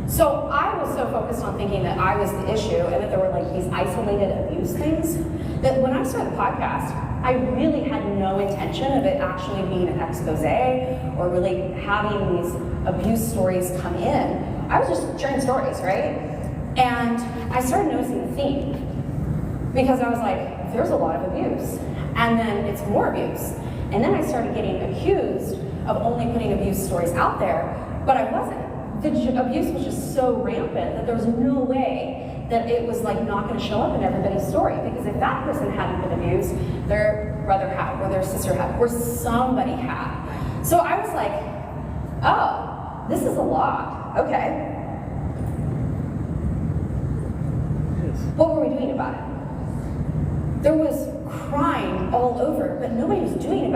So I was so focused on thinking that I was the issue and that there were like these isolated abuse things that when I started the podcast, I really had no intention of it actually being an expose or really having these abuse stories come in. I was just sharing stories, right? And I started noticing a theme because I was like, there's a lot of abuse. And then it's more abuse. And then I started getting accused of only putting abuse stories out there, but I wasn't. The abuse was just so rampant that there was no way that it was like not going to show up in everybody's story, because if that person hadn't been abused, their brother had, or their sister had, or somebody had. So I was like, oh, this is a lot. Okay. What were we doing about it? There was crying all over, but nobody was doing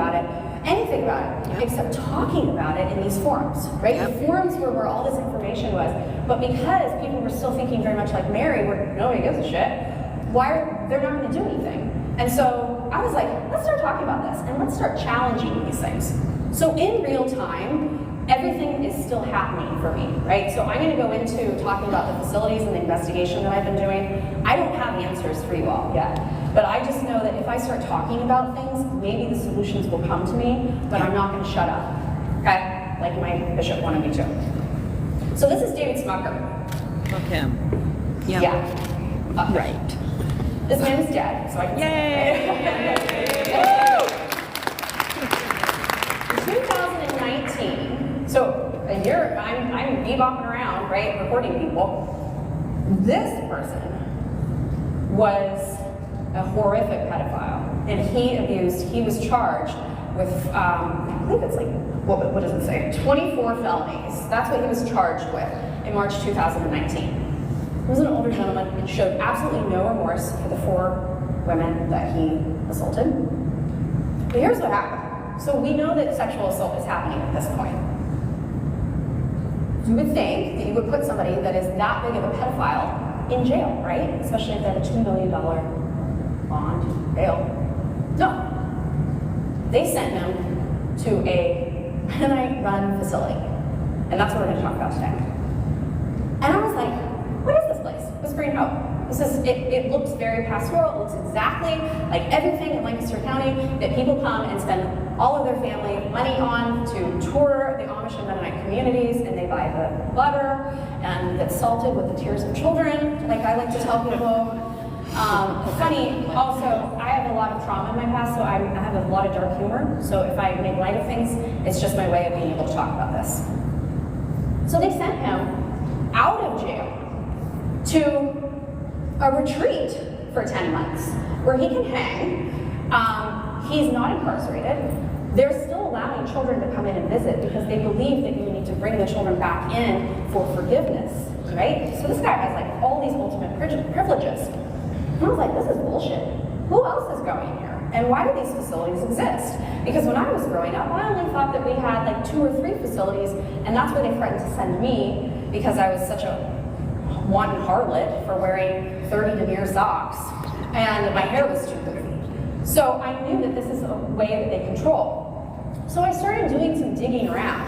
anything about it, except talking about it in these forums, right? The forums were where all this information was. But because people were still thinking very much like Mary, where nobody gives a shit, they're not going to do anything. And so I was like, let's start talking about this and let's start challenging these things. So in real time, everything is still happening for me, right? So I'm going to go into talking about the facilities and the investigation that I've been doing. I don't have answers for you all yet, but I just know that if I start talking about things, maybe the solutions will come to me, but I'm not going to shut up, okay? Like my bishop wanted me to. So this is David Smucker. Fuck him. Yeah. Yeah. Okay. Right. This man is dead, so I can Yay! In 2019, so a year, I'm bebopping around, right, recording people. This person was a horrific pedophile, and he was charged with, I believe it's like, what does it say? 24 felonies. That's what he was charged with in March 2019. He was an older gentleman and showed absolutely no remorse for the 4 women that he assaulted. But here's what happened. So we know that sexual assault is happening at this point. You would think that you would put somebody that is that big of a pedophile in jail, right? Especially if they have a $2 million bond, bail. No. They sent him to a Mennonite-run facility. And that's what we're going to talk about today. And I was like, what is this place? Whispering Hope. It looks very pastoral. It looks exactly like everything in Lancaster County that people come and spend all of their family money on to tour the Amish and Mennonite communities, and they buy the butter and that's salted with the tears of children, like I like to tell people. Funny, also, I have a lot of trauma in my past, so I have a lot of dark humor. So if I make light of things, it's just my way of being able to talk about this. So they sent him out of jail to a retreat for 10 months where he can hang. He's not incarcerated. They're still allowing children to come in and visit because they believe that you need to bring the children back in for forgiveness, right? So this guy has like all these ultimate privileges. And I was like, this is bullshit. Who else is going here? And why do these facilities exist? Because when I was growing up, I only thought that we had like 2 or 3 facilities, and that's where they threatened to send me because I was such a wanton harlot for wearing 30 denier socks, and my hair was too goofy. So I knew that this is a way that they control. So I started doing some digging around.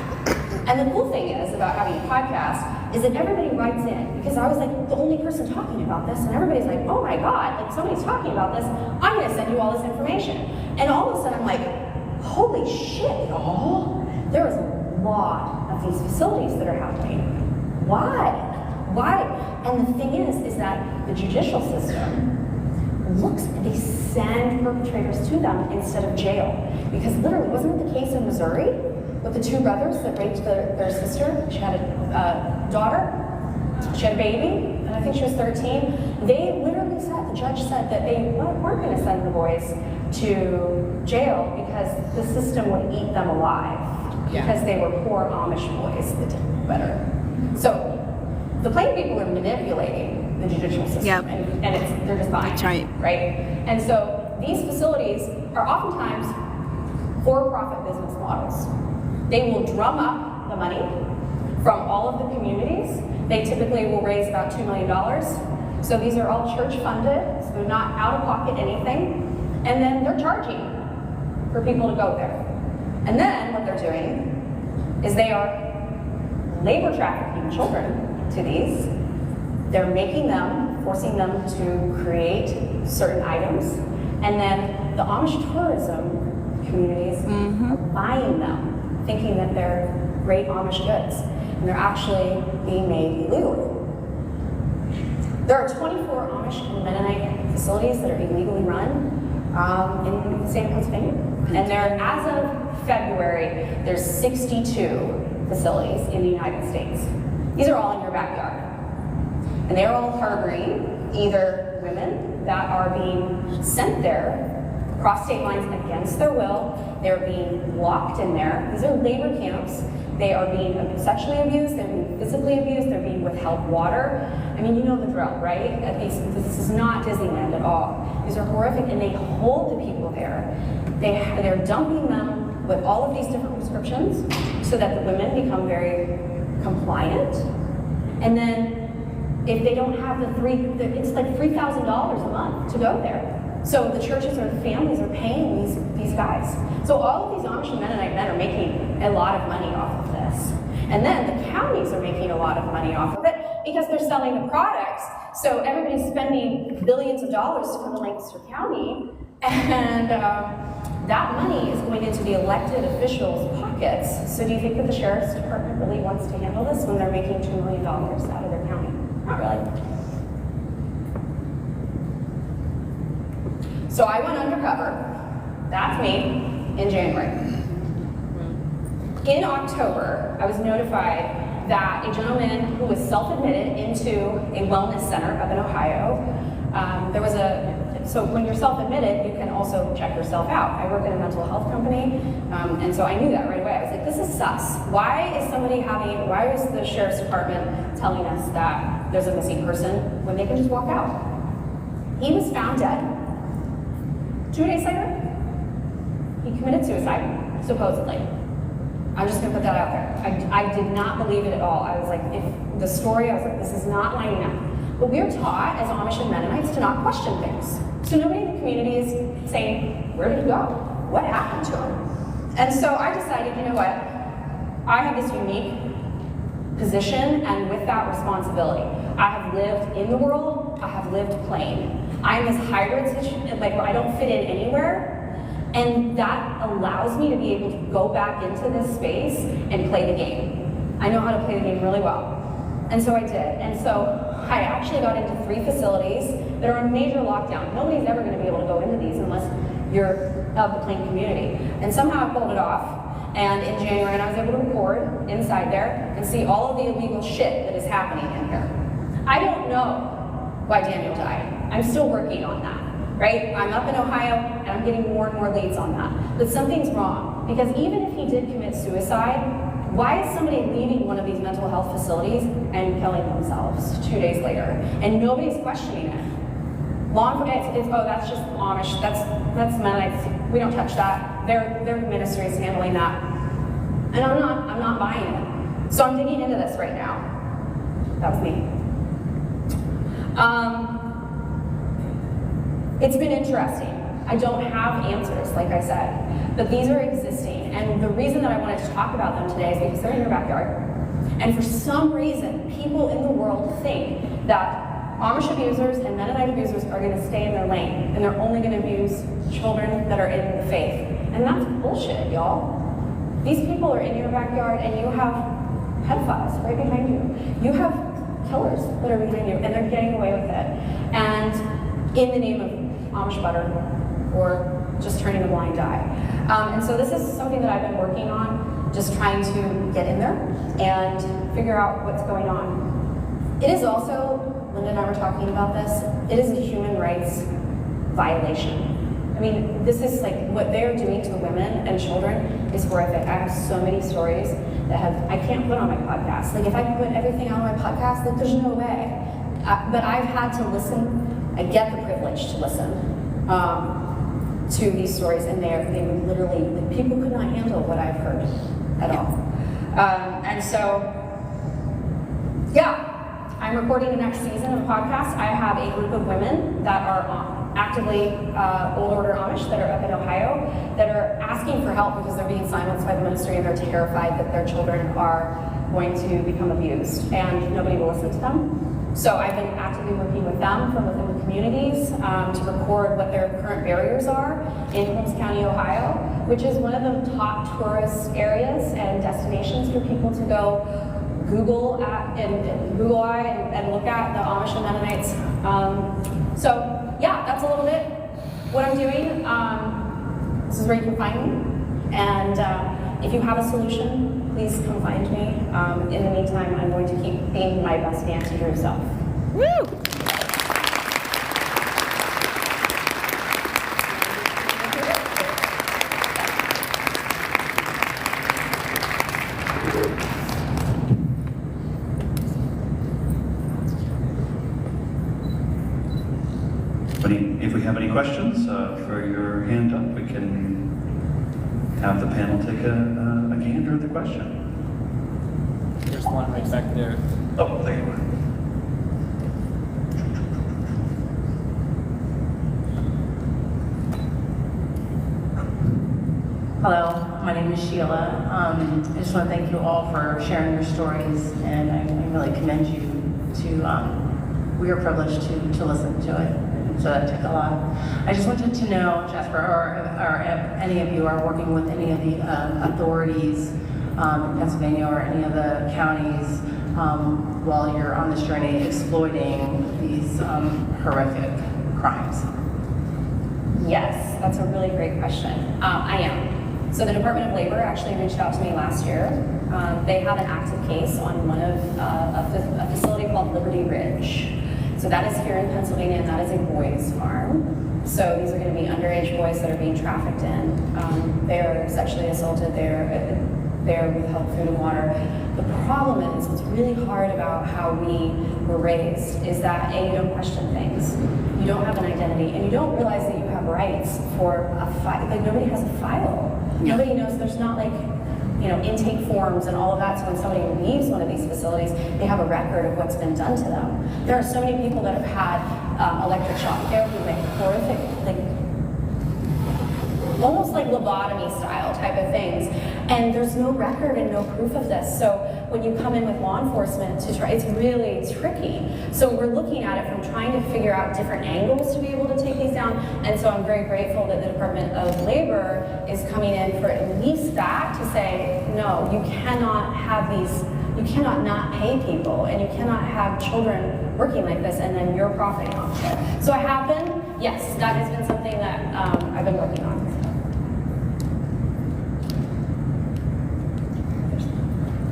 And the cool thing is about having a podcast is that everybody writes in, because I was like the only person talking about this, and everybody's like, oh my God, like somebody's talking about this, I'm gonna send you all this information. And all of a sudden I'm like, holy shit, y'all, there is a lot of these facilities that are happening. Why? And the thing is that the judicial system looks, they send perpetrators to them instead of jail. Because literally, wasn't it the case in Missouri with the 2 brothers that raped their sister? She had a daughter, she had a baby, and I think she was 13. They literally said, the judge said that they weren't going to send the boys to jail because the system would eat them alive. Because they were poor Amish boys that didn't know better. So the plain people were manipulating the judicial system. Yep. And they're just buying. That's right. Right? And so these facilities are oftentimes for-profit business models. They will drum up the money from all of the communities. They typically will raise about $2 million. So these are all church funded, so they're not out of pocket anything. And then they're charging for people to go there. And then what they're doing is they are labor trafficking children to these. They're making them, forcing them to create certain items. And then the Amish tourism communities are buying them, thinking that they're great Amish goods. And they're actually being made illegally. There are 24 Amish and Mennonite facilities that are illegally run in the state of Pennsylvania. And there, as of February, there's 62 facilities in the United States. These are all in your backyard. And they're all harboring either women that are being sent there across state lines against their will. They're being locked in there. These are labor camps. They are being sexually abused, they're being physically abused, they're being withheld water. I mean, you know the drill, right? This is not Disneyland at all. These are horrific, and they hold the people there. They're dumping them with all of these different prescriptions so that the women become very compliant. And then if they don't have it's like $3,000 a month to go there. So the churches or the families are paying these guys. So all of these Amish and Mennonite men are making a lot of money off of this. And then the counties are making a lot of money off of it because they're selling the products. So everybody's spending billions of dollars to come to Lancaster County, and that money is going into the elected officials' pockets. So do you think that the sheriff's department really wants to handle this when they're making $2 million out of their county? Not really. So I went undercover, that's me, in January. In October, I was notified that a gentleman who was self-admitted into a wellness center up in Ohio, so when you're self-admitted, you can also check yourself out. I work in a mental health company, and so I knew that right away. I was like, this is sus. Why is the sheriff's department telling us that there's a missing person when they can just walk out? He was found dead. 2 days later, he committed suicide, supposedly. I'm just gonna put that out there. I did not believe it at all. I was like, I was like, this is not lining up. But we're taught as Amish and Mennonites to not question things. So nobody in the community is saying, where did he go? What happened to him? And so I decided, you know what? I have this unique position, and with that responsibility. I have lived in the world, I have lived plain. I'm this hybrid situation, like where I don't fit in anywhere, and that allows me to be able to go back into this space and play the game. I know how to play the game really well. And so I did. And so I actually got into 3 facilities that are in major lockdown. Nobody's ever gonna be able to go into these unless you're of the plain community. And somehow I pulled it off. And in January, I was able to record inside there and see all of the illegal shit that is happening in here. I don't know why Daniel died. I'm still working on that, right? I'm up in Ohio and I'm getting more and more leads on that. But something's wrong, because even if he did commit suicide, why is somebody leaving one of these mental health facilities and killing themselves 2 days later? And nobody's questioning it. That's just Amish, that's Mennonites, we don't touch that. Their ministry is handling that. And I'm not buying it. So I'm digging into this right now. That was me. It's been interesting. I don't have answers, like I said, but these are existing. And the reason that I wanted to talk about them today is because they're in your backyard. And for some reason, people in the world think that Amish abusers and Mennonite abusers are going to stay in their lane, and they're only going to abuse children that are in the faith. And that's bullshit, y'all. These people are in your backyard, and you have pedophiles right behind you. You have killers that are behind you, and they're getting away with it. And in the name of Amish butter, or just turning a blind eye. And so this is something that I've been working on, just trying to get in there and figure out what's going on. It is also, Linda and I were talking about this, it is a human rights violation. I mean, this is like, what they're doing to women and children is horrific. I have so many stories that I can't put on my podcast. Like, if I put everything on my podcast, like, there's no way. but I've had to listen. I get the privilege to listen to these stories, and they were literally, like, people could not handle what I've heard at all. And so, yeah, I'm recording the next season of podcasts. I have a group of women that are actively Old Order Amish that are up in Ohio that are asking for help because they're being silenced by the ministry and they're terrified that their children are going to become abused and nobody will listen to them. So I've been actively working with them from within the communities to record what their current barriers are in Holmes County, Ohio, which is one of the top tourist areas and destinations for people to go Google and look at the Amish and Mennonites. So yeah, that's a little bit what I'm doing. This is where you can find me. And if you have a solution, please come find me. In the meantime, I'm going to keep being my best dancer yourself. Woo! If we have any questions, for your hand up, we can have the panel take a gander at the question. There's one right back there. Oh, there you are. Hello, my name is Sheila. I just want to thank you all for sharing your stories, and I really commend you to, we are privileged to listen to it. So that took a lot. I just wanted to know, Jasper, or if any of you are working with any of the authorities in Pennsylvania or any of the counties while you're on this journey exploiting these horrific crimes. Yes, that's a really great question. I am. So the Department of Labor actually reached out to me last year. They have an active case on one of a facility called Liberty Ridge. So that is here in Pennsylvania, and that is a boys' farm. So these are going to be underage boys that are being trafficked in. They're sexually assaulted. They're withheld food and water. The problem is, what's really hard about how we were raised is that A, you don't question things, you don't have an identity, and you don't realize that you have rights for a file. Like, nobody has a file. Yeah. Nobody knows. There's not like, intake forms and all of that, so when somebody leaves one of these facilities, they have a record of what's been done to them. There are so many people that have had electric shock therapy, like horrific, almost like lobotomy style type of things, and there's no record and no proof of this. So when you come in with law enforcement to try, it's really tricky. So we're looking at it from trying to figure out different angles to be able to take these down, and so I'm very grateful that the Department of Labor is coming in for at least that, to say, no, you cannot have these, you cannot not pay people, and you cannot have children working like this and then you're profiting off it. So I have been, yes, that has been something that I've been working on.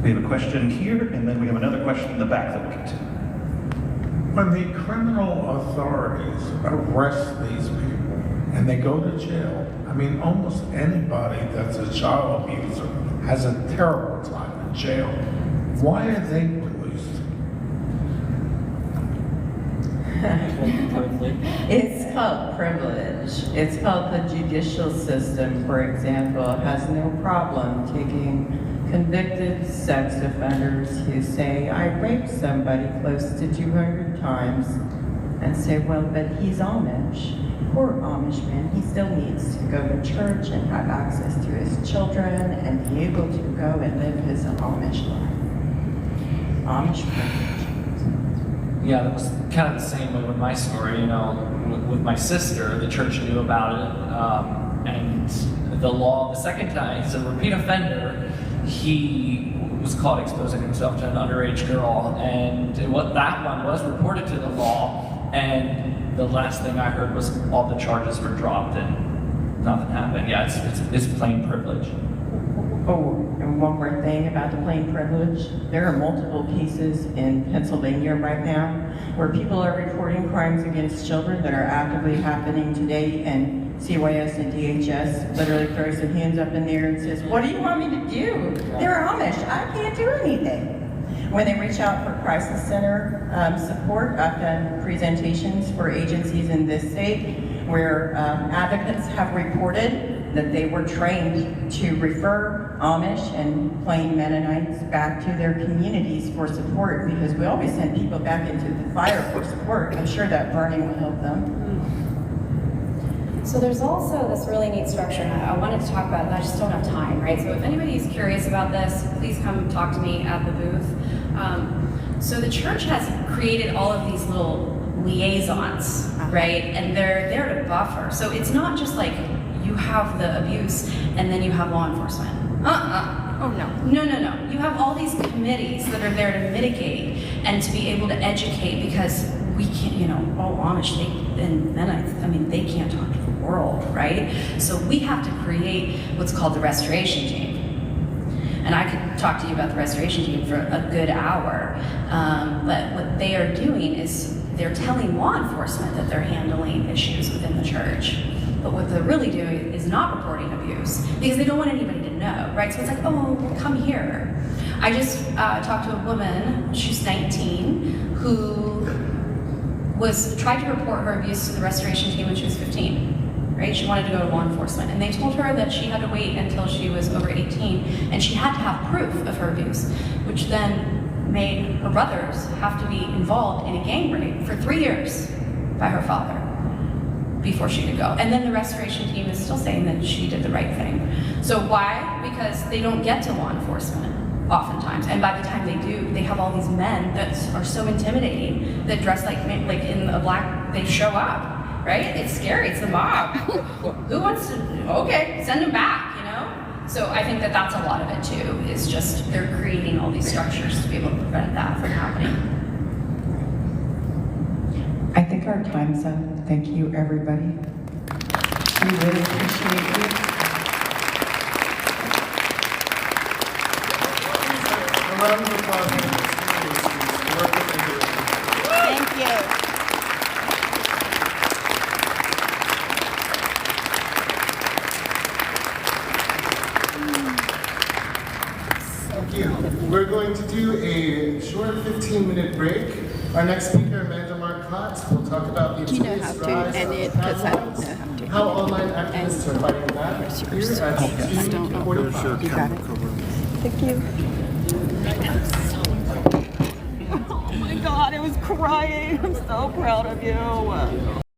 We have a question here, and then we have another question in the back that we'll get to. When the criminal authorities arrest these people and they go to jail, I mean, almost anybody that's a child abuser has a terrible time in jail. Why are they released? It's called privilege. It's called the judicial system, for example, has no problem taking convicted sex offenders who say, I raped somebody close to 200 times, and say, well, but he's Amish. Poor Amish man, he still needs to go to church and have access to his children and be able to go and live his Amish life. Amish privilege. Yeah, that was kind of the same with my story, with my sister. The church knew about it, and the law, the second time, he's a repeat offender. He was caught exposing himself to an underage girl, and that one was reported to the law, and the last thing I heard was all the charges were dropped and nothing happened. Yeah, it's plain privilege. Oh, and one more thing about the plain privilege. There are multiple cases in Pennsylvania right now where people are reporting crimes against children that are actively happening today, and CYS and DHS literally throws their hands up in the air and says, what do you want me to do? They're Amish, I can't do anything. When they reach out for crisis center support, I've done presentations for agencies in this state where advocates have reported that they were trained to refer Amish and Plain Mennonites back to their communities for support, because we always send people back into the fire for support. I'm sure that burning will help them. So there's also this really neat structure, and I wanted to talk about it, I just don't have time, right? So if anybody's curious about this, please come talk to me at the booth. So the church has created all of these little liaisons, right? And they're there to buffer. So it's not just like you have the abuse and then you have law enforcement. Oh no. No. You have all these committees that are there to mitigate and to be able to educate, because we can't, all Amish, and Mennonites, they can't talk to the world, right? So we have to create what's called the restoration team. And I could talk to you about the restoration team for a good hour. But what they are doing is they're telling law enforcement that they're handling issues within the church. But what they're really doing is not reporting abuse, because they don't want anybody to know, right? So it's like, oh, come here. I just talked to a woman, she's 19, who tried to report her abuse to the restoration team when she was 15. Right? She wanted to go to law enforcement, and they told her that she had to wait until she was over 18, and she had to have proof of her abuse, which then made her brothers have to be involved in a gang rape for 3 years by her father before she could go. And then the restoration team is still saying that she did the right thing. So why? Because they don't get to law enforcement oftentimes, and by the time they do, they have all these men that are so intimidating that dress like in a black, they show up. Right? It's scary. It's the mob. Who wants to? Okay, send them back, So I think that that's a lot of it too, is just they're creating all these structures to be able to prevent that from happening. I think our time's up. Thank you, everybody. We really appreciate you. A round of applause for the work that they're doing. Thank you. Thank you. We're going to do a short 15-minute break. Our next speaker, Amanda Marcotte, will talk about the insidious rise of tabloids, how online activists are fighting back here at 2:45. You got it. Thank you. Oh my God, I was crying. I'm so proud of you.